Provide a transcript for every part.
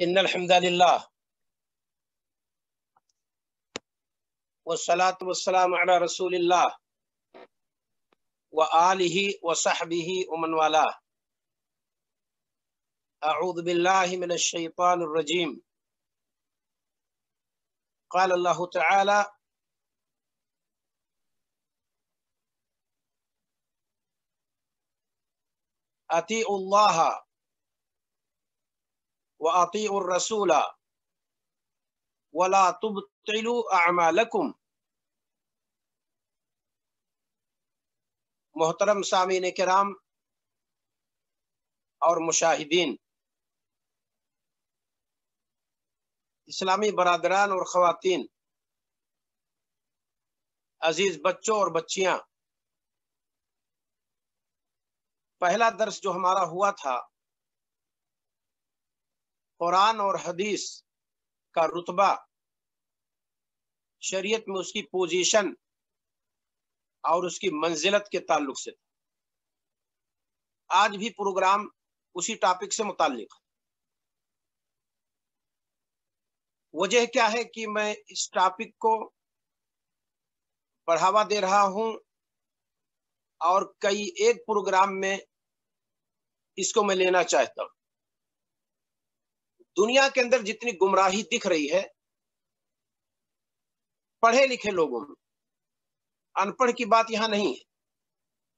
إن الحمد لله والصلاة والسلام على رسول الله وآله وصحبه ومن والاه. أعوذ بالله من الشيطان الرجيم. قال الله تعالى: أطيعوا الله وأطيعوا الرسول ولا تبطلوا أعمالكم. محترم سامعین کرام اور مشاہدین، اسلامی برادران اور خواتین، عزیز بچوں اور بچیاں، پہلا درس جو ہمارا ہوا تھا قرآن اور حدیث کا رتبہ، شریعت میں اس کی پوزیشن اور اس کی منزلت کے تعلق سے تھا۔ آج بھی پروگرام اسی ٹاپک سے متعلق ہے۔ وجہ کیا ہے کہ میں اس ٹاپک کو بڑھاوا دے رہا ہوں اور کئی ایک پروگرام میں اس کو میں لینا چاہتا ہوں۔ دنیا کے اندر جتنی گمراہی دکھ رہی ہے پڑھے لکھے لوگوں میں، ان پڑھ کی بات یہاں نہیں ہے،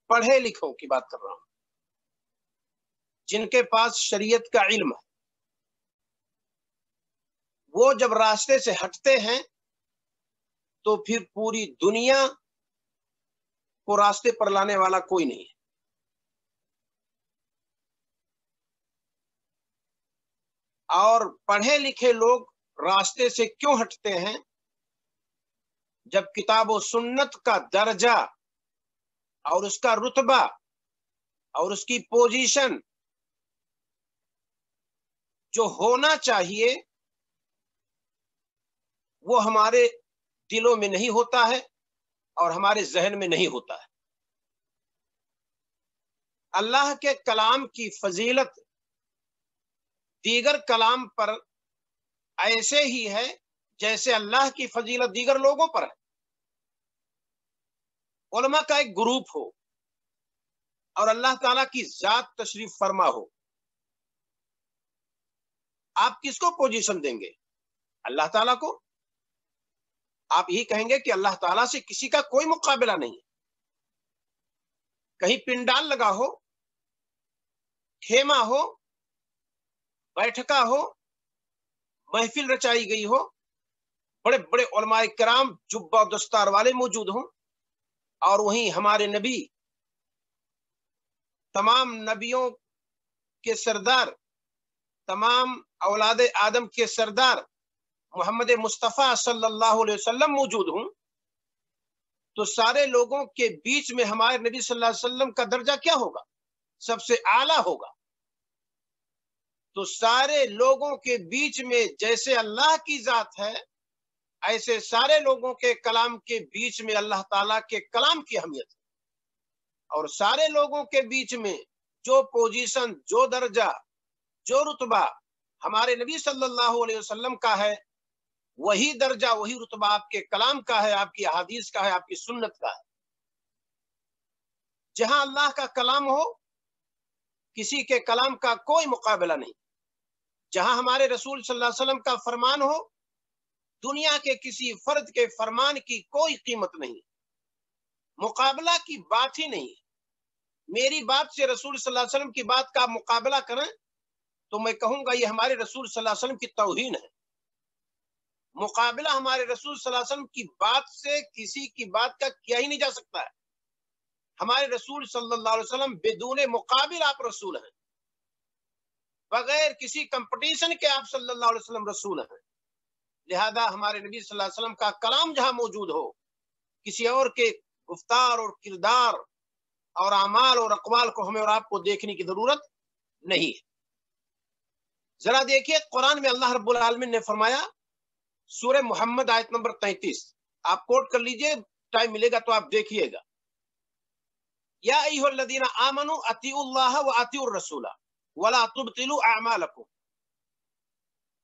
پڑھے لکھوں کی بات کر رہا ہوں، جن کے پاس شریعت کا علم ہے، وہ جب راستے سے ہٹتے ہیں تو پھر پوری دنیا کو راستے پر لانے والا کوئی نہیں ہے۔ اور پڑھے لکھے لوگ راستے سے کیوں ہٹتے ہیں؟ جب کتاب و سنت کا درجہ اور اس کا رتبہ اور اس کی پوزیشن جو ہونا چاہیے وہ ہمارے دلوں میں نہیں ہوتا ہے اور ہمارے ذہن میں نہیں ہوتا ہے۔ اللہ کے کلام کی فضیلت دیگر کلام پر ایسے ہی ہے جیسے اللہ کی فضیلت دیگر لوگوں پر ہے۔ علماء کا ایک گروپ ہو اور اللہ تعالیٰ کی ذات تشریف فرما ہو، آپ کس کو پوزیشن دیں گے؟ اللہ تعالیٰ کو۔ آپ یہی کہیں گے کہ اللہ تعالیٰ سے کسی کا کوئی مقابلہ نہیں ہے۔ کہیں پنڈال لگا ہو، خیمہ ہو، بیٹھکا ہو، محفل رچائی گئی ہو، بڑے بڑے علماء کرام جبہ و دستار والے موجود ہوں، اور وہیں ہمارے نبی، تمام نبیوں کے سردار، تمام اولاد آدم کے سردار محمد مصطفیٰ صلی اللہ علیہ وسلم موجود ہوں، تو سارے لوگوں کے بیچ میں ہمارے نبی صلی اللہ علیہ وسلم کا درجہ کیا ہوگا؟ سب سے اعلیٰ ہوگا۔ تو سارے لوگوں کے بیچ میں جیسے اللہ کی ذات ہے، ایسے سارے لوگوں کے کلام کے بیچ میں اللہ تعالیٰ کے کلام کی اہمیت ہے۔ اور سارے لوگوں کے بیچ میں جو پوزیشن، جو درجہ، جو رتبہ ہمارے نبی صلی اللہ علیہ وسلم کا ہے، وہی درجہ، وہی رتبہ آپ کے کلام کا ہے، آپ کی احادیث کا ہے، آپ کی سنت کا ہے۔ جہاں اللہ کا کلام ہو، کسی کے کلام کا کوئی مقابلہ نہیں۔ جہاں ہمارے رسول صلی اللہ علیہ وسلم کا فرمان ہو، دنیا کے کسی فرد کے فرمان کی کوئی قیمت نہیں، مقابلہ کی بات ہی نہیں۔ میری بات سے رسول صلی اللہ علیہ وسلم کی بات کا مقابلہ کریں تو میں کہوں گا یہ ہمارے رسول صلی اللہ علیہ وسلم کی توہین ہے۔ مقابلہ ہمارے رسول صلی اللہ علیہ وسلم کی بات سے کسی کی بات کا کیا ہی نہیں جا سکتا ہے۔ ہمارے رسول صلی اللہ علیہ وسلم بدون مقابل آپ رسول ہیں، بغیر کسی کمپٹیشن کے آپ صلی اللہ علیہ وسلم رسول ہیں۔ لہذا ہمارے نبی صلی اللہ علیہ وسلم کا کلام جہاں موجود ہو، کسی اور کے گفتار اور کردار اور اعمال اور اقوال کو ہمیں اور آپ کو دیکھنے کی ضرورت نہیں ہے۔ ذرا دیکھیے قرآن میں اللہ رب العالمین نے فرمایا، سورہ محمد آیت نمبر 33، آپ کوٹ کر لیجئے، ٹائم ملے گا تو آپ دیکھیے گا۔ یا ایھا الذین آمنوا اطیعوا اللہ واطیعوا الرسول ولا تبطلوا اعمالکم۔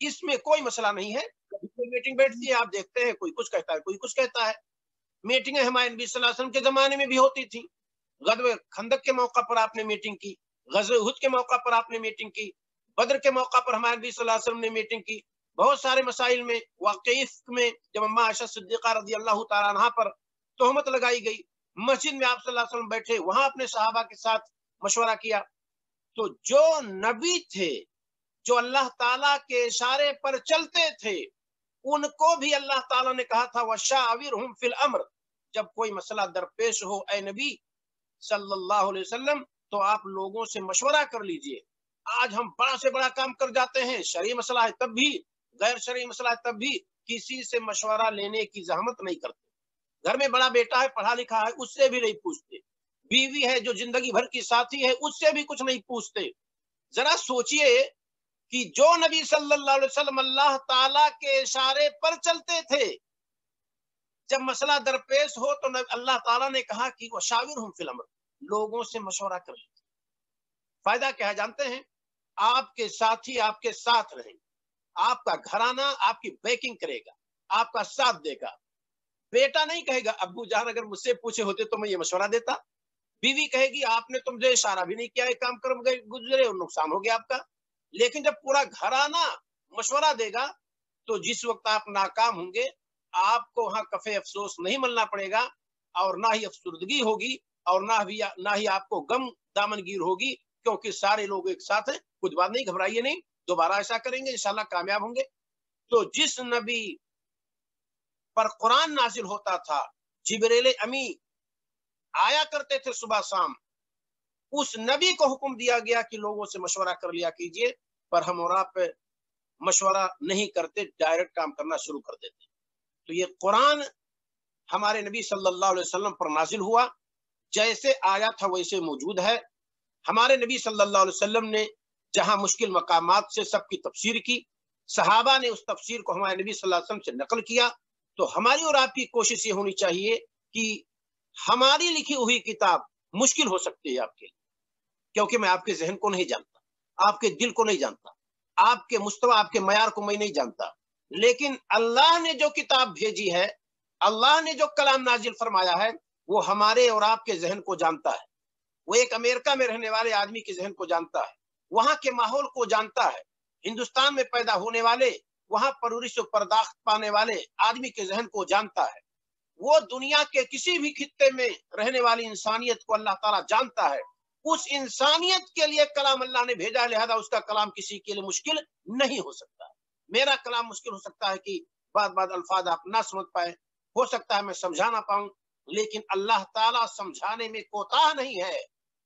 اس میں کوئی مسئلہ نہیں ہے. کبھی کوئی میٹنگ بیٹھتی ہے, آپ دیکھتے ہیں کوئی کچھ کہتا ہے, کوئی کچھ کہتا ہے. میٹنگیں ہمارے نبی صلی اللہ علیہ وسلم کے زمانے میں بھی ہوتی تھی. غزوہ خندق کے موقع پر آپ نے میٹنگ کی, غزوہ احد کے موقع پر آپ نے میٹنگ کی, بدر کے موقع پر ہمارے نبی صلی اللہ علیہ وسلم نے میٹنگ کی. بہت سارے مسائل میں, واقعی میں جب اما عائشہ صدیقہ رضی اللہ تعالیٰ عنہا پر تہمت لگائی گئی, مسجد میں آپ صلی اللہ علیہ وسلم بیٹھے, وہاں اپنے صحابہ کے ساتھ مشورہ کیا. تو جو نبی تھے, جو اللہ تعالیٰ کے اشارے پر چلتے تھے, ان کو بھی اللہ تعالیٰ نے کہا تھا وَشَاوِرْهُمْ فِي الْأَمْرِ, جب کوئی مسئلہ درپیش ہو اے نبی صلی اللہ علیہ وسلم تو آپ لوگوں سے مشورہ کر لیجئے. آج ہم بڑا سے بڑا کام کر جاتے ہیں, شرعی مسئلہ ہے تب بھی, غیر شرعی مسئلہ ہے تب بھی کسی سے مشورہ لینے کی زحمت نہیں کرتے. گھر میں بڑا بیٹا ہے, پڑھا لکھا ہے, اس سے بھی نہیں پوچھتے. بیوی ہے جو زندگی بھر کی ساتھی ہے, اس سے بھی کچھ نہیں پوچھتے. ذرا سوچئے کہ جو نبی صلی اللہ علیہ وسلم اللہ تعالیٰ کے اشارے پر چلتے تھے, جب مسئلہ درپیش ہو تو اللہ تعالیٰ نے کہا کہ وَشَاوِرْهُمْ فِي الْأَمْرِ, لوگوں سے مشورہ کر لیجیے. فائدہ کیا ہے جانتے ہیں؟ آپ کے ساتھی آپ کے ساتھ رہیں, آپ کا گھرانہ آپ کی بیکنگ کرے گا, آپ کا ساتھ دے گا. بیٹا نہیں کہے گا ابو جان اگر مجھ سے پوچھے ہوتے تو میں یہ مشورہ دیتا. بیوی کہے گی آپ نے تم سے اشارہ بھی نہیں کیا, ایک کام کر گزرے اور نقصان ہو گیا آپ کا. لیکن جب پورا گھرانہ مشورہ دے گا تو جس وقت آپ ناکام ہوں گے, آپ کو وہاں کفے افسوس نہیں ملنا پڑے گا, اور نہ ہی افسردگی ہوگی, اور نہ ہی آپ کو غم دامنگیر ہوگی, کیونکہ سارے لوگ ایک ساتھ ہیں. کچھ بات نہیں, گھبرائیے نہیں, دوبارہ ایسا کریں گے انشاءاللہ کامیاب ہوں گے. تو جس نبی پر قرآن نازل ہوتا تھا, جبریل امی آیا کرتے تھے صبح شام, اس نبی کو حکم دیا گیا کہ لوگوں سے مشورہ کر لیا کیجئے, پر ہم اور آپ مشورہ نہیں کرتے, ڈائریکٹ کام کرنا شروع کر دیتے. تو یہ قرآن ہمارے نبی صلی اللہ علیہ وسلم پر نازل ہوا, جیسے آیا تھا ویسے موجود ہے. ہمارے نبی صلی اللہ علیہ وسلم نے جہاں مشکل مقامات سے سب کی تفسیر کی, صحابہ نے اس تفسیر کو ہمارے نبی صلی اللہ علیہ وسلم سے نقل کیا. تو ہماری اور آپ کی کوشش یہ ہونی چاہیے کہ ہماری لکھی ہوئی کتاب مشکل ہو سکتی ہے آپ کے لیے, کیونکہ میں آپ کے ذہن کو نہیں جانتا, آپ کے دل کو نہیں جانتا, آپ کے مستوی آپ کے معیار کو میں نہیں جانتا. لیکن اللہ نے جو کتاب بھیجی ہے, اللہ نے جو کلام نازل فرمایا ہے, وہ ہمارے اور آپ کے ذہن کو جانتا ہے. وہ ایک امریکہ میں رہنے والے آدمی کے ذہن کو جانتا ہے, وہاں کے ماحول کو جانتا ہے. ہندوستان میں پیدا ہونے والے, وہاں پرورش و پرداخت پانے والے آدمی کے ذہن کو جانتا ہے. وہ دنیا کے کسی بھی خطے میں رہنے والی انسانیت کو اللہ تعالیٰ جانتا ہے. اس انسانیت کے لیے کلام اللہ نے بھیجا, لہذا اس کا کلام کسی کے لیے مشکل نہیں ہو سکتا. میرا کلام مشکل ہو سکتا ہے کہ بعض الفاظ آپ نہ سمجھ پائے, ہو سکتا ہے میں سمجھا نہ پاؤں, لیکن اللہ تعالیٰ سمجھانے میں کوتاہ نہیں ہے,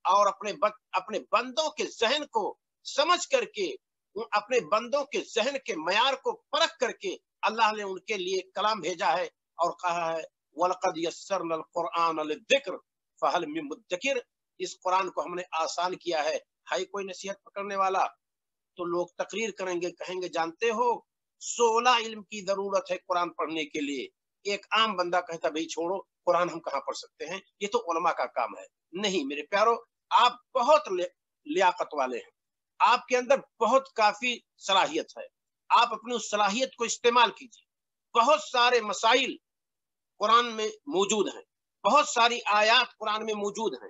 اور اپنے بندوں کے ذہن کو سمجھ کر کے, اپنے بندوں کے ذہن کے معیار کو پرکھ کر کے اللہ نے ان کے لیے کلام بھیجا ہے, اور کہا ہے وَلَقَدْ يَسَّرْنَا الْقُرْآنَ لِلذِّكْرِ فَهَلْ مِن مُدَّكِرٍ, اس قرآن کو ہم نے آسان کیا ہے, ہے کوئی نصیحت پکڑنے والا؟ تو لوگ تقریر کریں گے, کہیں گے جانتے ہو 16 علم کی ضرورت ہے قرآن پڑھنے کے لیے. ایک عام بندہ کہتا بھئی چھوڑو, قرآن ہم کہاں پڑھ سکتے ہیں, یہ تو علماء کا کام ہے. نہیں میرے پیارو, آپ بہت لیاقت والے ہیں, آپ کے اندر بہت کافی صلاحیت ہے, آپ اپنی اس صلاحیت کو استعمال کیجیے. بہت سارے مسائل قرآن میں موجود ہیں, بہت ساری آیات قرآن میں موجود ہیں,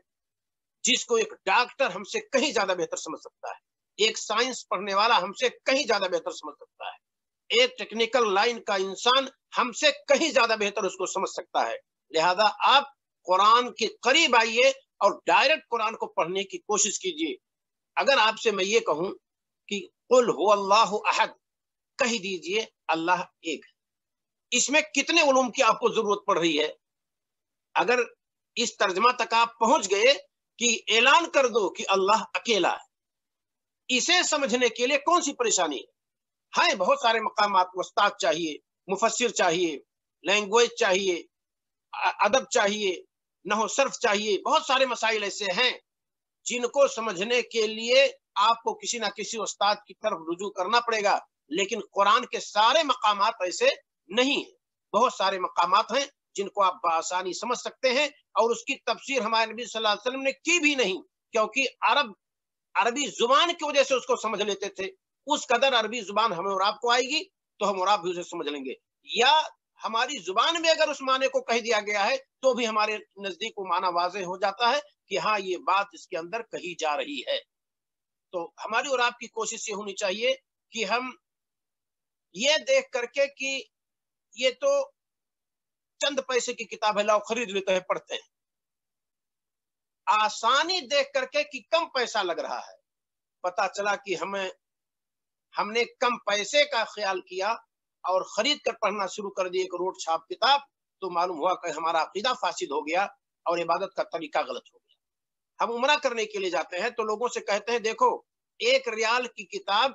جس کو ایک ڈاکٹر ہم سے کہیں زیادہ بہتر سمجھ سکتا ہے, ایک سائنس پڑھنے والا ہم سے کہیں زیادہ بہتر سمجھ سکتا ہے, ایک ٹیکنیکل لائن کا انسان ہم سے کہیں زیادہ بہتر اس کو سمجھ سکتا ہے. لہذا آپ قرآن کے قریب آئیے اور ڈائریکٹ قرآن کو پڑھنے کی کوشش کیجیے. اگر آپ سے میں یہ کہوں کہ قل هو اللہ احد, کہہ دیجئے اللہ ایک, اس میں کتنے علوم کی آپ کو ضرورت پڑ رہی ہے؟ اگر اس ترجمہ تک آپ پہنچ گئے کہ اعلان کر دو کہ اللہ اکیلا ہے, اسے سمجھنے کے لیے کون سی پریشانی ہے؟ ہاں بہت سارے مقامات, استاد چاہیے, مفسر چاہیے, لینگویج چاہیے, ادب چاہیے, نحو صرف چاہیے, بہت سارے مسائل ایسے ہیں جن کو سمجھنے کے لیے آپ کو کسی نہ کسی استاد کی طرف رجوع کرنا پڑے گا. لیکن قرآن کے سارے مقامات ایسے نہیں ہیں, بہت سارے مقامات ہیں جن کو آپ بآسانی سمجھ سکتے ہیں, اور اس کی تفسیر ہمارے نبی صلی اللہ علیہ وسلم نے کی بھی نہیں, کیونکہ عربی زبان کی وجہ سے اس کو سمجھ لیتے تھے. اس قدر عربی زبان ہمیں اور آپ کو آئے گی تو ہم اور آپ بھی اسے سمجھ لیں گے، یا ہماری زبان میں اگر اس معنی کو کہہ دیا گیا ہے تو بھی ہمارے نزدیک وہ معنی واضح ہو جاتا ہے کہ ہاں یہ بات اس کے اندر کہی جا رہی ہے۔ تو ہماری اور آپ کی کوشش یہ ہونی چاہیے کہ ہم یہ دیکھ کر کے کہ یہ تو چند پیسے کی کتاب ہے، لاؤ خرید لیتے ہیں پڑھتے ہیں، آسانی دیکھ کر کے کہ کم پیسہ لگ رہا ہے، پتا چلا کہ ہم نے کم پیسے کا خیال کیا اور خرید کر پڑھنا شروع کر دی ایک روٹ چھاپ کتاب، تو معلوم ہوا کہ ہمارا عقیدہ فاسد ہو گیا اور عبادت کا طریقہ غلط ہو گیا۔ ہم عمرہ کرنے کے لیے جاتے ہیں تو لوگوں سے کہتے ہیں دیکھو 1 ریال کی کتاب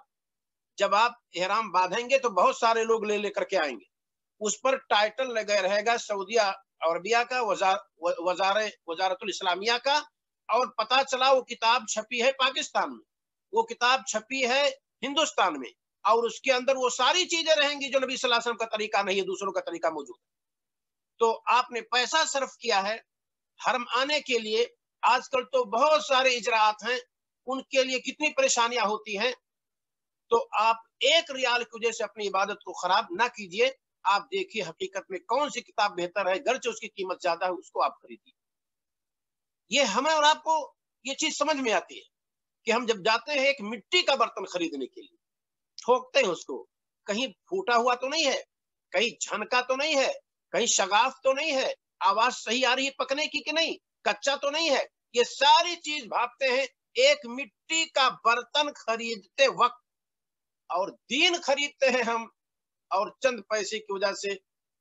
جب آپ احرام باندھیں گے تو بہت سارے لوگ لے کر کے آئیں گے، اس پر ٹائٹل لگا رہے گا سعودیہ عربیہ کا، وزارت الاسلامیہ کا، اور پتا چلا وہ کتاب چھپی ہے پاکستان میں، وہ کتاب چھپی ہے ہندوستان میں، اور اس کے اندر وہ ساری چیزیں رہیں گی جو نبی صلی اللہ علیہ وسلم کا طریقہ نہیں ہے، دوسروں کا طریقہ موجود ہے۔ تو آپ نے پیسہ صرف کیا ہے حرم آنے کے لیے، آج کل تو بہت سارے اجراءات ہیں، ان کے لیے کتنی پریشانیاں ہوتی ہیں، تو آپ 1 ریال کی وجہ سے اپنی عبادت کو خراب نہ کیجئے۔ آپ دیکھیے حقیقت میں کون سی کتاب بہتر ہے، گرچہ اس کی قیمت زیادہ ہے، اس کو آپ خریدیے۔ یہ ہمیں اور آپ کو یہ چیز سمجھ میں آتی ہے کہ ہم جب جاتے ہیں ایک مٹی کا برتن خریدنے کے لیے، ٹھوکتے ہیں اس کو، کہیں پھوٹا ہوا تو نہیں ہے، کہیں جھنکا تو نہیں ہے، کہیں شگاف تو نہیں ہے، آواز صحیح آ رہی ہے پکنے کی کہ نہیں، کچا تو نہیں ہے، یہ ساری چیز بھاپتے ہیں ایک مٹی کا برتن خریدتے وقت، اور دین خریدتے ہیں ہم، اور چند پیسے کی وجہ سے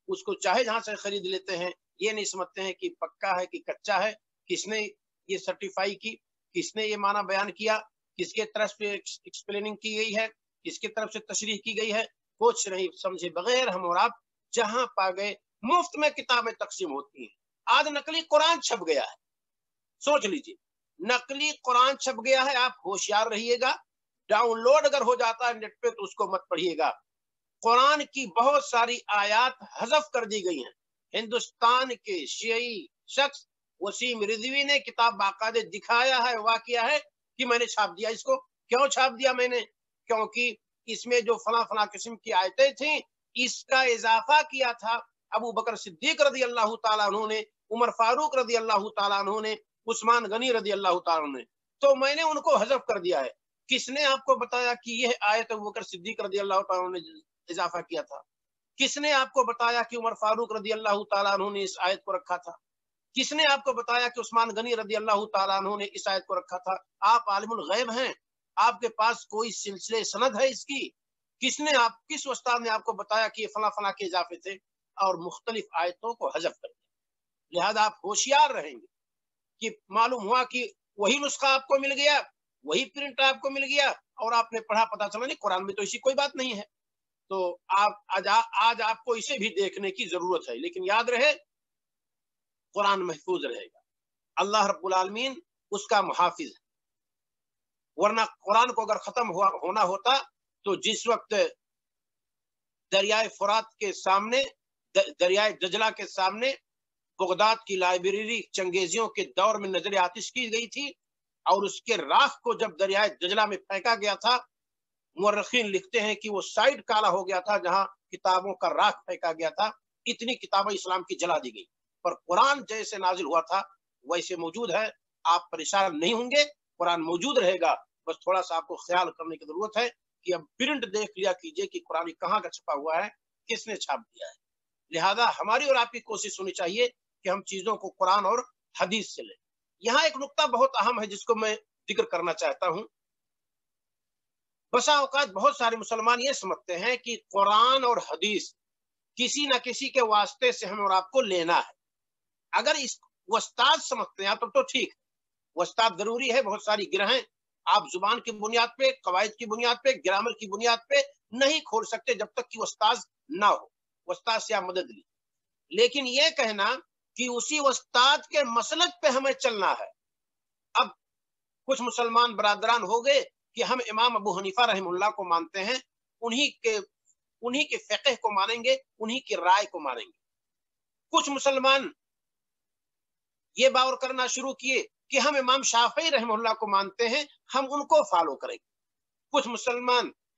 اس کو چاہے جہاں سے خرید لیتے ہیں، یہ نہیں سمجھتے ہیں کہ پکا ہے کہ کچا ہے، کس نے یہ سرٹیفائی کی، کس نے یہ معنی بیان کیا، کس کے طرف سے ایکسپلیننگ کی گئی ہے، کس کی طرف سے تشریح کی گئی ہے، کچھ نہیں سمجھے بغیر ہم اور آپ جہاں پا گئے مفت میں کتابیں تقسیم ہوتی ہیں۔ آج نقلی قرآن چھپ گیا ہے، سوچ لیجیے، نقلی قرآن چھپ گیا ہے، آپ ہوشیار رہیے گا، ڈاؤن لوڈ اگر ہو جاتا ہے نیٹ پہ تو اس کو مت پڑھیے گا۔ قرآن کی بہت ساری آیات حذف کر دی گئی ہیں۔ ہندوستان کے شیعی شخص وسیم رضوی نے کتاب باقاعدہ دکھایا ہے، واقعہ ہے کہ میں نے چھاپ دیا اس کو۔ کیوں چھاپ دیا میں نے؟ کیونکہ اس میں جو فلاں فلاں قسم کی آیتیں تھیں، اس کا اضافہ کیا تھا ابو بکر صدیق رضی اللہ تعالیٰ عنہ نے، عمر فاروق رضی اللہ تعالیٰ عنہ نے، عثمان غنی رضی اللہ تعالیٰ عنہ نے، تو میں نے ان کو حذف کر دیا ہے۔ کس نے آپ کو بتایا کہ یہ آیت ابو بکر صدیق رضی اللہ تعالیٰ عنہ نے اضافہ کیا تھا؟ کس نے آپ کو بتایا کہ عمر فاروق رضی اللہ تعالیٰ عنہ نے اس آیت کو رکھا تھا؟ کس نے آپ کو بتایا کہ عثمان غنی رضی اللہ تعالیٰ عنہ نے اس آیت کو رکھا تھا؟ آپ عالم الغیب ہیں، آپ کے پاس کوئی سلسلے سند ہے اس کی؟ کس استاد نے آپ کو بتایا کہ یہ فلاں فلاں کے اضافے تھے اور مختلف آیتوں کو حذف کر دیا؟ لہذا آپ ہوشیار رہیں گے کہ معلوم ہوا کہ وہی نسخہ آپ کو مل گیا، وہی پرنٹ آپ کو مل گیا، اور آپ نے پڑھا، پتا چلا نہیں قرآن میں تو ایسی کوئی بات نہیں ہے۔ تو آج آپ کو اسے بھی دیکھنے کی ضرورت ہے، لیکن یاد رہے قرآن محفوظ رہے گا، اللہ رب العالمین اس کا محافظ ہے۔ ورنہ قرآن کو اگر ختم ہونا ہوتا تو جس وقت دریائے فرات کے سامنے، دریائے دجلہ کے سامنے بغداد کی لائبریری چنگیزیوں کے دور میں نظر آتش کی گئی تھی، اور اس کے راکھ کو جب دریائے دجلہ میں پھینکا گیا تھا، مورخین لکھتے ہیں کہ وہ سائڈ کالا ہو گیا تھا جہاں کتابوں کا راکھ پھینکا گیا تھا، اتنی کتابیں اسلام کی جلا دی گئی، پر قرآن جیسے نازل ہوا تھا ویسے موجود ہے۔ آپ پریشان نہیں ہوں گے، قرآن موجود رہے گا، بس تھوڑا سا آپ کو خیال کرنے کی ضرورت ہے کہ اب پرنٹ دیکھ لیا کیجئے کہ قرآن کہاں کا چھپا ہوا ہے، کس نے چھاپ دیا ہے۔ لہذا ہماری اور آپ کی کوشش ہونی چاہیے کہ ہم چیزوں کو قرآن اور حدیث سے لیں۔ یہاں ایک نقطہ بہت اہم ہے جس کو میں ذکر کرنا چاہتا ہوں۔ بسا اوقات بہت سارے مسلمان یہ سمجھتے ہیں کہ قرآن اور حدیث کسی نہ کسی کے واسطے سے ہمیں اور آپ کو لینا ہے۔ اگر اس وستاد سمجھتے ہیں تو ٹھیک ہے، وستاد ضروری ہے، بہت ساری گرہیں آپ زبان کی بنیاد پہ، قواعد کی بنیاد پہ، گرامر کی بنیاد پہ نہیں کھول سکتے جب تک کہ وستاد نہ ہو، وستاد سے آپ مدد لی۔ لیکن یہ کہنا کہ اسی وستاد کے مسلک پہ ہمیں چلنا ہے، اب کچھ مسلمان برادران ہو گئے کہ ہم امام ابو حنیفہ رحمہ اللہ کو مانتے ہیں، انہی کے فقہ کو مانیں گے، انہی کی رائے کو مانیں گے۔ کچھ مسلمان یہ باور کرنا شروع کیے کہ ہم امام شافعی رحمہ اللہ کو مانتے ہیں، ہم ان کو فالو کریں گے۔ کچھ مسلمان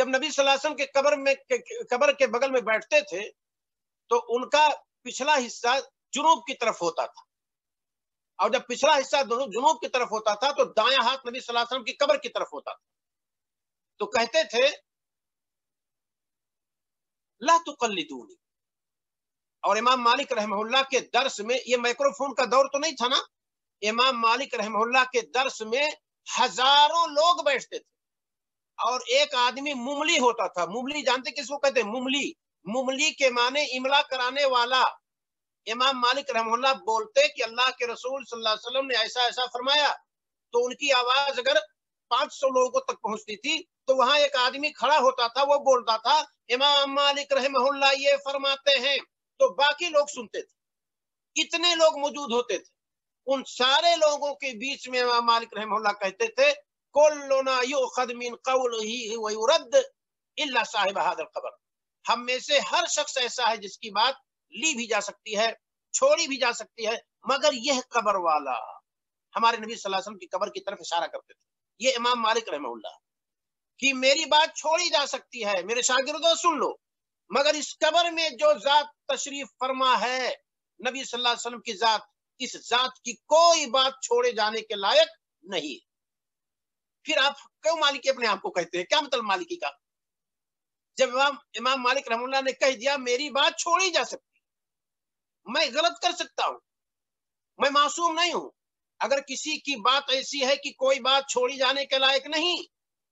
جب نبی صلی اللہ علیہ وسلم کے قبر کے بغل میں بیٹھتے تھے تو ان کا پچھلا حصہ جنوب کی طرف ہوتا تھا، اور جب پچھلا حصہ جنوب کی طرف ہوتا تھا تو دایاں ہاتھ نبی صلی اللہ علیہ وسلم کی قبر کی طرف ہوتا تھا. تو کہتے تھے لا تقلدونی. اور امام مالک رحمہ اللہ کے درس میں، یہ مائکرو فون کا دور تو نہیں تھا نا، امام مالک رحمہ اللہ کے درس میں ہزاروں لوگ بیٹھتے تھے اور ایک آدمی مملی ہوتا تھا. مملی جانتے کس کو کہتے ہیں؟ مملی. مملی کے معنی املا کرانے والا. امام مالک رحمہ اللہ بولتے کہ اللہ کے رسول صلی اللہ علیہ وسلم نے ایسا ایسا فرمایا، تو ان کی آواز اگر 500 لوگوں تک پہنچتی تھی تو وہاں ایک آدمی کھڑا ہوتا تھا، وہ بولتا تھا امام مالک رحمہ اللہ یہ فرماتے ہیں، تو باقی لوگ سنتے تھے. اتنے لوگ موجود ہوتے تھے. ان سارے لوگوں کے بیچ میں امام مالک رحمہ اللہ کہتے تھے کلنا یؤخذ من قولہ ویرد الا صاحب هذا القبر. ہم میں سے ہر شخص ایسا ہے جس کی بات لی بھی جا سکتی ہے، چھوڑی بھی جا سکتی ہے، مگر یہ قبر والا. ہمارے نبی صلی اللہ علیہ وسلم کی قبر کی طرف اشارہ کرتے تھے. یہ امام مالک رحمہ اللہ کہ میری بات چھوڑی جا سکتی ہے، میرے شاگردوں سن لو، مگر اس قبر میں جو ذات تشریف فرما ہے نبی صلی اللہ علیہ وسلم کی ذات، اس ذات کی کوئی بات چھوڑے جانے کے لائق نہیں. پھر آپ کیوں مالکی اپنے آپ کو کہتے ہیں؟ کیا مطلب مالکی کا؟ جب امام مالک رحمہ اللہ نے کہہ دیا میری بات چھوڑی جا سکتی، میں غلط کر سکتا ہوں، میں معصوم نہیں ہوں. اگر کسی کی بات ایسی ہے کہ کوئی بات چھوڑی جانے کے لائق نہیں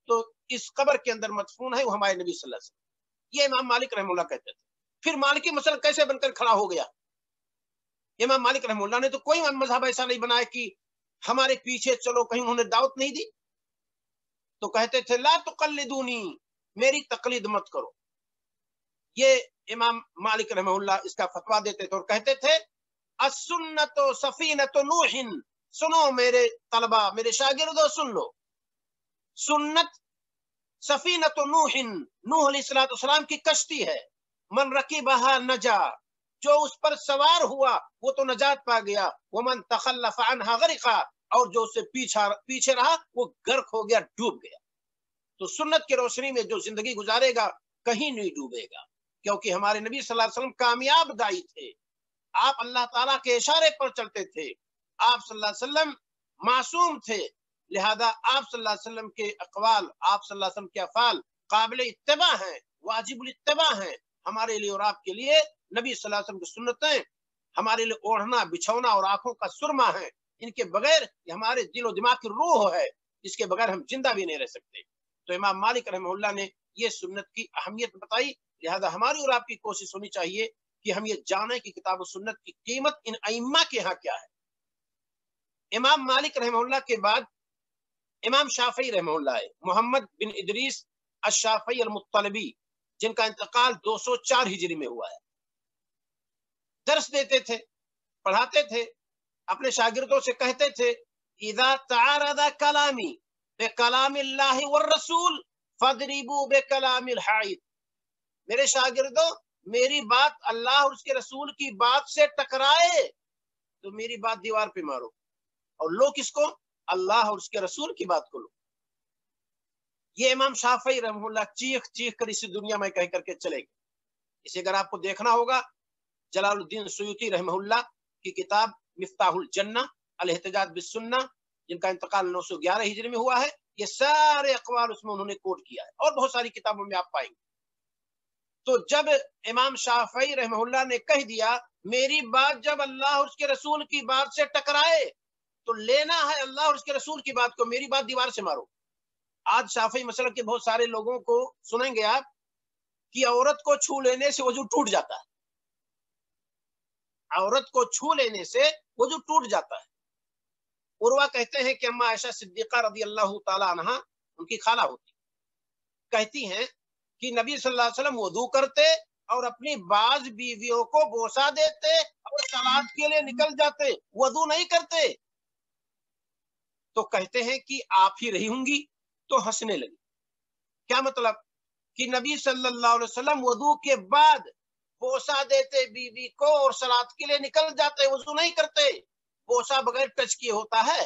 تو اس قبر کے اندر مدفون ہے وہ ہمارے نبی صلی اللہ علیہ وسلم. یہ امام مالک رحمہ اللہ کہتے تھے. پھر مالکی مسئلہ کیسے بن کر کھڑا ہو گیا؟ امام مالک رحمہ اللہ نے تو کوئی مذہب ایسا نہیں بنایا کہ ہمارے پیچھے چلو، کہیں انہوں نے دعوت نہیں دی. تو کہتے تھے لا تقلدونی، میری تقلید مت کرو. یہ امام مالک رحمہ اللہ اس کا فتویٰ دیتے تھے اور کہتے تھے السنت سفینۃ نوح. سنو میرے طلبہ، میرے شاگردوں سن لو، سنت سفینۃ نوح، نوح علیہ السلام کی کشتی ہے. من رکبہا نجا، جو اس پر سوار ہوا وہ تو نجات پا گیا. ومن تخلف عنہا غرقا، اور جو اسے پیچھے رہا وہ غرق ہو گیا، ڈوب گیا. تو سنت کی روشنی میں جو زندگی گزارے گا کہیں نہیں ڈوبے گا، کیونکہ ہمارے نبی صلی اللہ علیہ وسلم کامیاب دائی تھے. آپ اللہ تعالیٰ کے اشارے پر چلتے تھے. آپ صلی اللہ علیہ وسلم معصوم تھے، لہذا آپ صلی اللہ علیہ وسلم کے اقوال، آپ صلی اللہ علیہ وسلم کے افعال قابل اتباع ہیں، واجب الاتباع ہیں. ہمارے لیے اور آپ کے لیے نبی صلی اللہ علیہ وسلم کی سنتیں ہمارے لیے اوڑھنا بچھونا اور آنکھوں کا سرما ہے. ان کے بغیر یہ ہمارے دل و دماغ کی روح ہے، جس کے بغیر ہم زندہ بھی نہیں رہ سکتے. تو امام مالک رحمہ اللہ نے یہ سنت کی اہمیت بتائی. لہذا ہماری اور آپ کی کوشش ہونی چاہیے کہ ہم یہ جانیں کہ کتاب و سنت کی قیمت ان ائمہ کے ہاں کیا ہے. امام مالک رحمہ اللہ کے بعد امام شافعی رحمہ اللہ ہے، محمد بن ادریس الشافعی المطلبی، جن کا انتقال 204 ہجری میں ہوا ہے. درس دیتے تھے، پڑھاتے تھے، اپنے شاگردوں سے کہتے تھے اذا تعارض کلامی بکلام اللہ والرسول فاضربوا بکلام الحائط. میرے شاگردوں، میری بات اللہ اور اس کے رسول کی بات سے ٹکرائے تو میری بات دیوار پہ مارو، اور لو کس کو؟ اللہ اور اس کے رسول کی بات کو لو. یہ امام شافعی رحمہ اللہ چیخ چیخ کر اسی دنیا میں کہہ کر کے چلے گئے. اسے اگر آپ کو دیکھنا ہوگا، جلال الدین سیوطی رحمہ اللہ کی کتاب مفتاح الجنہ الاحتجاج بالسنہ، جن کا انتقال 911 ہجری میں ہوا ہے، یہ سارے اقوال اس میں انہوں نے کوٹ کیا ہے، اور بہت ساری کتابوں میں آپ پائیں گے. تو جب امام شافعی رحمہ اللہ نے کہہ دیا میری بات جب اللہ اور اس کے رسول کی بات سے ٹکرائے تو لینا ہے اللہ اور اس کے رسول کی بات کو، میری بات دیوار سے مارو. آج شافعی مسلک کے بہت سارے لوگوں کو سنیں گے آپ کہ عورت کو چھو لینے سے وضو ٹوٹ جاتا ہے، عورت کو چھو لینے سے وضو ٹوٹ جاتا ہے. عروہ کہتے ہیں کہ اما عائشہ صدیقہ رضی اللہ تعالی عنہا، ان کی خالہ ہوتی، کہتی ہیں کہ نبی صلی اللہ علیہ وسلم وضو کرتے اور اپنی بعض بیویوں کو بوسا دیتے اور صلاۃ کے لیے نکل جاتے، وضو نہیں کرتے. تو کہتے ہیں کہ آپ ہی رہی ہوں گی، تو ہنسنے لگی. کیا مطلب؟ کہ نبی صلی اللہ علیہ وسلم وضو کے بعد بوسا دیتے بیوی کو اور صلاۃ کے لیے نکل جاتے، وضو نہیں کرتے. بوسا بغیر ٹچ کیے ہوتا ہے؟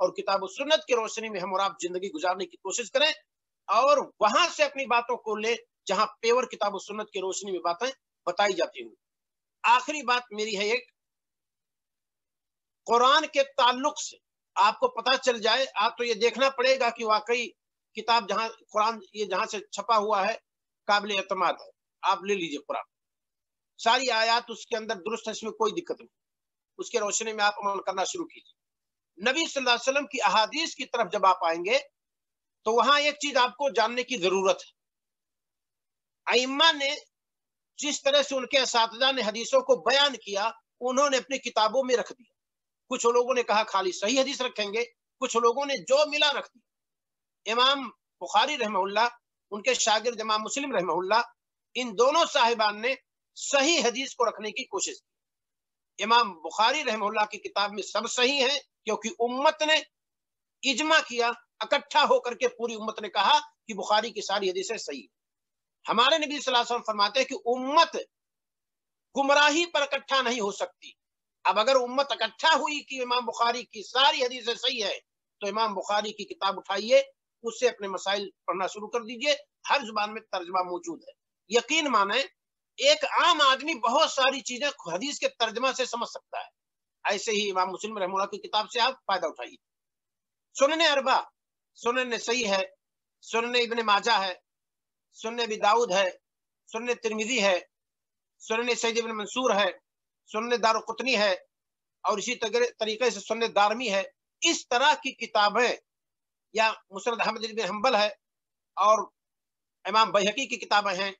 اور کتاب و سنت کی روشنی میں ہم اور آپ زندگی گزارنے کی کوشش کریں، اور وہاں سے اپنی باتوں کو لے جہاں پیور کتاب و سنت کی روشنی میں باتیں بتائی جاتی ہوں۔ آخری بات میری ہے ایک، قرآن کے تعلق سے آپ کو پتا چل جائے، آپ تو یہ دیکھنا پڑے گا کہ واقعی کتاب جہاں قرآن یہ جہاں سے چھپا ہوا ہے قابل اعتماد ہے۔ آپ لے لیجئے قرآن، ساری آیات اس کے اندر درست ہے، اس میں کوئی دقت نہیں، اس کے روشنی میں آپ عمل کرنا شروع کیجیے۔ نبی صلی اللہ علیہ وسلم کی احادیث کی طرف جب آپ آئیں گے تو وہاں ایک چیز آپ کو جاننے کی ضرورت ہے، ائمہ نے جس طرح سے ان کے اساتذہ نے حدیثوں کو بیان کیا، انہوں نے اپنی کتابوں میں رکھ دیا۔ کچھ لوگوں نے کہا خالی صحیح حدیث رکھیں گے، کچھ لوگوں نے جو ملا رکھ دیا۔ امام بخاری رحمہ اللہ، ان کے شاگرد امام مسلم رحمہ اللہ، ان دونوں صاحبان نے صحیح حدیث کو رکھنے کی کوشش کی۔ امام بخاری رحمہ اللہ کی کتاب میں سب صحیح ہیں، کیونکہ امت نے اجماع کیا، اکٹھا ہو کر کے پوری امت نے کہا کہ بخاری کی ساری حدیثیں صحیح ہیں۔ ہمارے نبی صلی اللہ علیہ وسلم فرماتے ہیں کہ امت گمراہی پر اکٹھا نہیں ہو سکتی۔ اب اگر امت اکٹھا ہوئی کہ امام بخاری کی ساری حدیثیں صحیح ہے، تو امام بخاری کی کتاب اٹھائیے، اس سے اپنے مسائل پڑھنا شروع کر دیجئے، ہر زبان میں ترجمہ موجود ہے۔ یقین مانیں، ایک عام آدمی بہت ساری چیزیں حدیث کے ترجمہ سے سمجھ سکتا ہے، ایسے ہی امام مسلم رحمہ اللہ کی کتاب سے آپ فائدہ اٹھائیے۔ سنن اربع، سنن نسائی ہے، سنن ابن ماجہ ہے، سنن ابی داؤد ہے، سنن ترمذی ہے، سنن سعید بن منصور ہے، سنن دارقطنی ہے، اور اسی طریقے سے سنن دارمی ہے۔ اس طرح کی کتابیں، یا مسند احمد بن حنبل ہے، اور امام بیہقی کی کتابیں ہیں،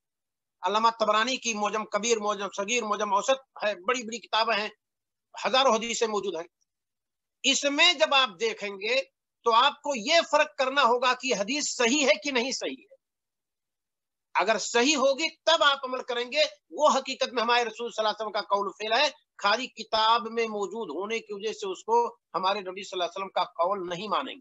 علامہ طبرانی کی معجم کبیر، معجم صغیر، معجم اوسط ہے، بڑی بڑی کتابیں ہیں، ہزاروں حدیثیں موجود ہیں۔ اس میں جب آپ دیکھیں گے تو آپ کو یہ فرق کرنا ہوگا کہ حدیث صحیح ہے کہ نہیں صحیح ہے۔ اگر صحیح ہوگی تب آپ عمل کریں گے، وہ حقیقت میں ہمارے رسول صلی اللہ علیہ وسلم کا قول و فعل ہے۔ خالی کتاب میں موجود ہونے کی وجہ سے اس کو ہمارے نبی صلی اللہ علیہ وسلم کا قول نہیں مانیں گے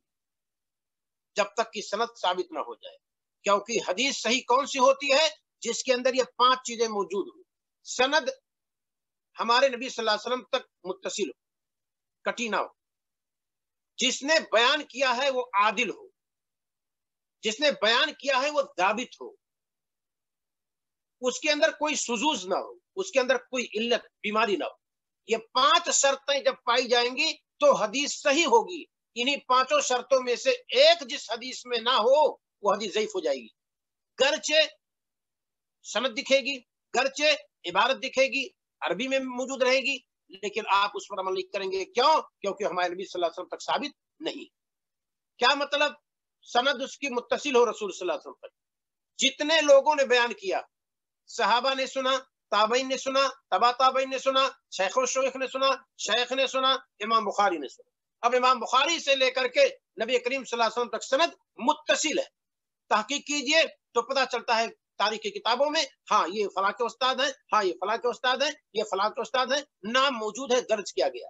جب تک کہ سند ثابت نہ ہو جائے، کیونکہ حدیث صحیح کون سی ہوتی ہے؟ جس کے اندر یہ 5 چیزیں موجود ہوں۔ سند ہمارے نبی صلی اللہ علیہ وسلم تک متصل ہو، کٹی نہ ہو، جس نے بیان کیا ہے وہ عادل ہو، جس نے بیان کیا ہے وہ ثابت ہو، اس کے اندر کوئی شذوذ نہ ہو، اس کے اندر کوئی علت بیماری نہ ہو۔ یہ 5 شرطیں جب پائی جائیں گی تو حدیث صحیح ہوگی۔ انہی 5 شرطوں میں سے ایک جس حدیث میں نہ ہو وہ حدیث ضعیف ہو جائے گی، گرچہ سند دکھے گی، گرچہ عبارت دکھے گی، عربی میں موجود رہے گی، لیکن آپ اس پر عمل نہیں کریں گے۔ کیوں؟ کیونکہ ہمارے نبی صلی اللہ علیہ وسلم تک ثابت نہیں۔ کیا مطلب؟ سند اس کی متصل ہو رسول صلی اللہ علیہ وسلم تک، جتنے لوگوں نے بیان کیا، صحابہ نے سنا، تابعین نے سنا، تبا تابعین نے سنا، شیخ و شیخ نے سنا، شیخ نے سنا، امام بخاری نے سنا۔ اب امام بخاری سے لے کر کے نبی کریم صلی اللہ علیہ وسلم تک سند متصل ہے۔ تحقیق کیجئے تو پتہ چلتا ہے تاریخ کی کتابوں میں، ہاں یہ فلاں کے استاد ہیں، ہاں یہ فلاں کے استاد ہیں، یہ فلاں کے استاد ہیں، نام موجود ہے، درج کیا گیا۔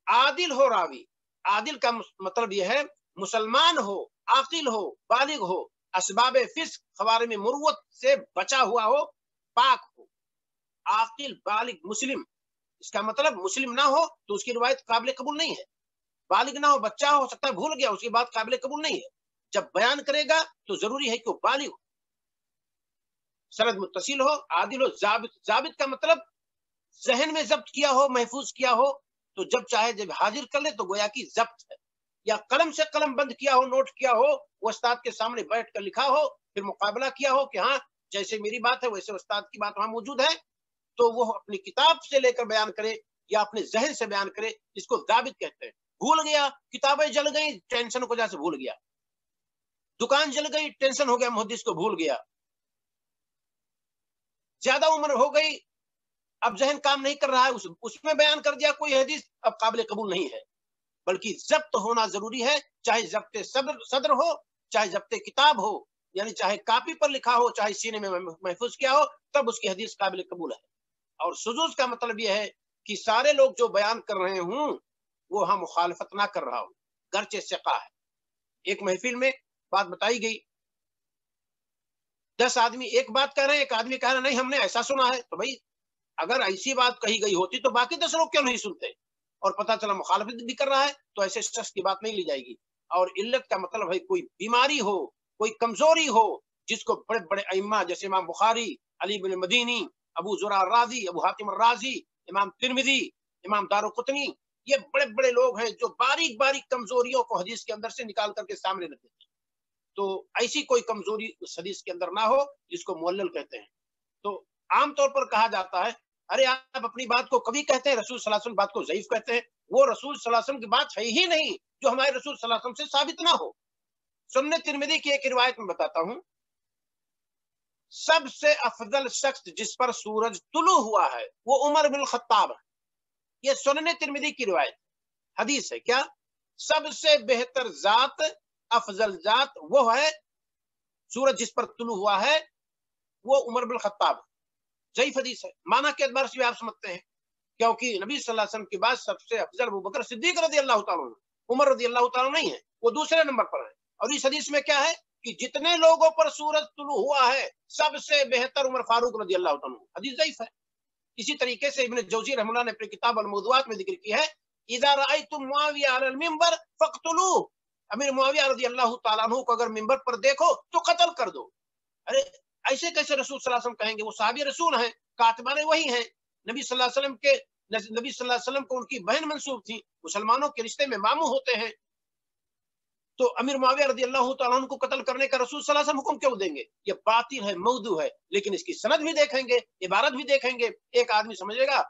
عادل ہو راوی، عادل کا مطلب یہ ہے مسلمان ہو، عاقل ہو، بالغ ہو، اسباب فسق خوارم مروت سے بچا ہوا ہو، پاک ہو، عاقل بالغ مسلم۔ اس کا مطلب مسلم نہ ہو تو اس کی روایت قابل قبول نہیں ہے، بالغ نہ ہو، بچہ ہو سکتا ہے بھول گیا، اس کی بات قابل قبول نہیں ہے۔ جب بیان کرے گا تو ضروری ہے کہ وہ بالغ ہو، سند متصل ہو، عادل ہو، ضابط۔ ضابط کا مطلب ذہن میں ضبط کیا ہو، محفوظ کیا ہو، تو جب چاہے جب حاضر کر لے تو گویا کی ضبط ہے۔ یا قلم سے قلم بند کیا ہو، نوٹ کیا ہو، وہ استاد کے سامنے بیٹھ کر لکھا ہو، پھر مقابلہ کیا ہو کہ ہاں جیسے میری بات ہے ویسے استاد کی بات وہاں موجود ہے، تو وہ اپنی کتاب سے لے کر بیان کرے یا اپنے ذہن سے بیان کرے، اس کو ضابط کہتے ہیں۔ بھول گیا، کتابیں جل گئی، ٹینشن کو جیسے بھول گیا، دکان جل گئی، ٹینشن ہو گیا، محدث کو بھول گیا، زیادہ عمر ہو گئی، اب ذہن کام نہیں کر رہا ہے، اس میں بیان کر دیا کوئی حدیث، اب قابل قبول نہیں ہے۔ بلکہ ضبط ہونا ضروری ہے، چاہے ضبط صدر ہو، چاہے ضبط کتاب ہو، یعنی چاہے کاپی پر لکھا ہو، چاہے سینے میں محفوظ کیا ہو، تب اس کی حدیث قابل قبول ہے۔ اور شذوذ کا مطلب یہ ہے کہ سارے لوگ جو بیان کر رہے ہوں وہ ہم مخالفت نہ کر رہا ہوں، گرچہ ثقہ ہے۔ ایک محفل میں بات بتائی گئی، 10 آدمی ایک بات کہہ رہے ہیں، ایک آدمی کہہ رہا نہیں ہم نے ایسا سنا ہے، تو بھائی اگر ایسی بات کہی گئی ہوتی تو باقی 10 لوگ کیوں نہیں سنتے؟ اور پتہ چلا مخالفت بھی کر رہا ہے تو ایسے شخص کی بات نہیں لی جائے گی۔ اور علت کا مطلب ہے کوئی بیماری ہو، کوئی کمزوری ہو، جس کو بڑے بڑے ائمہ جیسے امام بخاری، علی بن مدینی، ابو زرع الرازی، ابو حاتم الرازی، امام ترمذی، امام دارقطنی، یہ بڑے بڑے لوگ ہیں جو باریک باریک کمزوریوں کو حدیث کے اندر سے نکال کر کے سامنے رکھتے ہیں۔ تو ایسی کوئی کمزوری اس حدیث کے اندر نہ ہو جس کو معلل کہتے ہیں۔ تو عام طور پر کہا جاتا ہے ارے آپ اپنی بات کو کبھی کہتے ہیں رسول صلی اللہ علیہ وسلم بات کو ضعیف کہتے ہیں، وہ رسول صلی اللہ علیہ وسلم کی بات ہے ہی نہیں جو ہمارے رسول صلی اللہ علیہ وسلم سے ثابت نہ ہو۔ سنن ترمذی کی ایک روایت میں بتاتا ہوں، سب سے افضل شخص جس پر سورج طلوع ہوا ہے وہ عمر بن الخطاب ہے۔ یہ سنن ترمذی کی روایت حدیث ہے۔ کیا؟ سب سے بہتر ذات، افضل ذات وہ ہے، سورج جس پر طلوع ہوا ہے وہ عمر بن الخطاب۔ ضعیف حدیث ہے، معنی کے اعتبار سے بھی آپ سمجھتے ہیں، کیونکہ نبی صلی اللہ علیہ وسلم کے بعد سب سے افضل ابو بکر صدیق رضی اللہ تعالیٰ عنہ، عمر رضی اللہ تعالیٰ نہیں ہے، وہ دوسرے نمبر پر ہے۔ اور اس حدیث میں کیا ہے کہ جتنے لوگوں پر سورج طلوع ہوا ہے سب سے بہتر عمر فاروق رضی اللہ تعالیٰ عنہ۔ حدیث ضعیف ہے۔ اسی طریقے سے ابن جوزی رحمہ اللہ نے اپنی کتاب الموضوعات میں ذکر کی ہے، اذا رأیتم معاویہ علی المنبر فاقتلوہ، امیر معاویہ رضی اللہ تعالیٰ عنہ کو اگر منبر پر دیکھو تو قتل کر دو۔ ارے ایسے کیسے رسول صلی اللہ علیہ وسلم کہیں گے؟ وہ صحابی رسول ہیں، کاتبان وہی ہیں، نبی صلی اللہ علیہ وسلم کو ان کی بہن منسوب تھی، مسلمانوں کے رشتے میں ماموں ہوتے ہیں، تو امیر معاویہ رضی اللہ تعالیٰ عنہ کو قتل کرنے کا رسول صلی اللہ علیہ وسلم حکم کیوں دیں گے؟ یہ باطل ہے، موضوع ہے۔ لیکن اس کی سند بھی دیکھیں گے، عبارت بھی دیکھیں گے، ایک آدمی سمجھے گا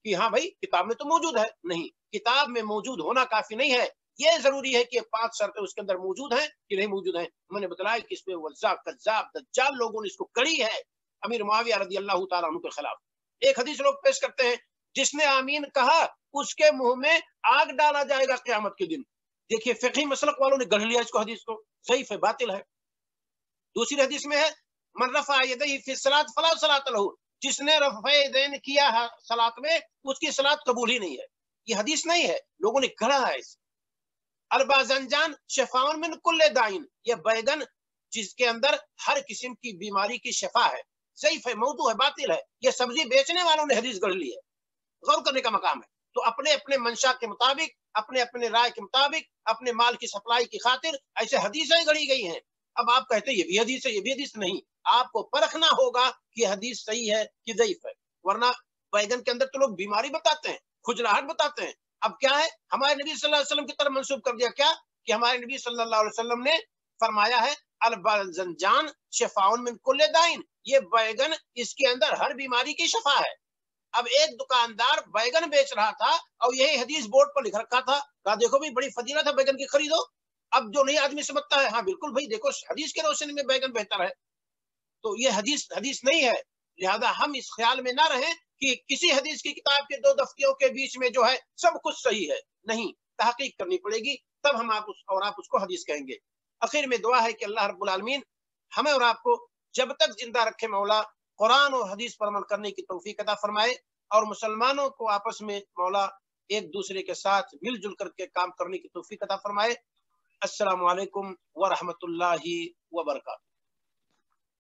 کہ ہاں بھائی کتاب میں تو موجود ہے۔ نہیں، کتاب میں موجود ہونا کافی نہیں ہے، یہ ضروری ہے کہ 5 شرطیں اس کے اندر موجود ہیں کہ نہیں موجود ہیں۔ میں نے بتلایا کہ اس میں وزاق، کذاب، دجال لوگوں نے اس کو کڑی ہے امیر معاویہ رضی اللہ تعالیٰ عنہ کے خلاف۔ ایک حدیث لوگ پیش کرتے ہیں، جس نے آمین کہا اس کے منہ میں آگ ڈالا جائے گا قیامت کے دن۔ دیکھیے فقہی مسلک والوں نے گڑھ لیا اس کو، حدیث کو، ضعیف ہے، باطل ہے۔ دوسری حدیث میں ہے من رفع یدیہ فی الصلاۃ فلا صلاۃ لہ، جس نے رفع یدین کیا ہے صلاۃ میں اس کی صلاۃ قبول ہی نہیں ہے۔ یہ حدیث نہیں ہے، لوگوں نے گڑھا ہے اسے۔ الباذنجان شفاء من کل داء، یہ بیگن جس کے اندر ہر قسم کی بیماری کی شفا ہے، ضعیف ہے، موضوع ہے، باطل ہے۔ یہ سبزی بیچنے والوں نے حدیث گڑھ لی ہے، غور کرنے کا مقام ہے۔ تو اپنے اپنے منشا کے مطابق، اپنے اپنے رائے کے مطابق، اپنے مال کی سپلائی کی خاطر ایسے حدیثیں گڑھی گئی ہیں۔ اب آپ کہتے ہیں یہ بھی حدیث ہے، یہ بھی حدیث نہیں، آپ کو پرکھنا ہوگا کہ حدیث صحیح ہے کہ ضعیف ہے، ورنہ بیگن کے اندر تو لوگ بیماری بتاتے ہیں، کھجلاہٹ بتاتے ہیں۔ اب کیا ہے، ہمارے نبی صلی اللہ علیہ وسلم کی طرف منسوب کر دیا کیا کہ ہمارے نبی صلی اللہ علیہ وسلم نے فرمایا ہے الباذنجان شفاء من کل داء، یہ بیگن اس کے اندر ہر بیماری کی شفا ہے۔ اب ایک دکاندار بیگن بیچ رہا تھا اور یہی حدیث بورڈ پر لکھ رکھا تھا، کہا دیکھو بھی بڑی فضیلت ہے بیگن کی، خریدو۔ اب جو نہیں آدمی سمجھتا ہے ہاں بالکل بھائی دیکھو حدیث کے روشنی میں بیگن بہتر ہے، تو یہ حدیث نہیں ہے۔ لہذا ہم اس خیال میں نہ رہیں کہ کسی حدیث کی کتاب کے 2 دفتیوں کے بیچ میں جو ہے سب کچھ صحیح ہے، نہیں، تحقیق کرنی پڑے گی، تب ہم آپ اس کو حدیث کہیں گے۔ آخر میں دعا ہے کہ اللہ رب العالمین ہمیں اور آپ کو جب تک زندہ رکھے مولا قرآن اور حدیث پر عمل کرنے کی توفیق عطا فرمائے، اور مسلمانوں کو آپس میں مولا ایک دوسرے کے ساتھ مل جل کر کے کام کرنے کی توفیق عطا فرمائے۔ السلام علیکم ورحمۃ اللہ وبرکاتہ۔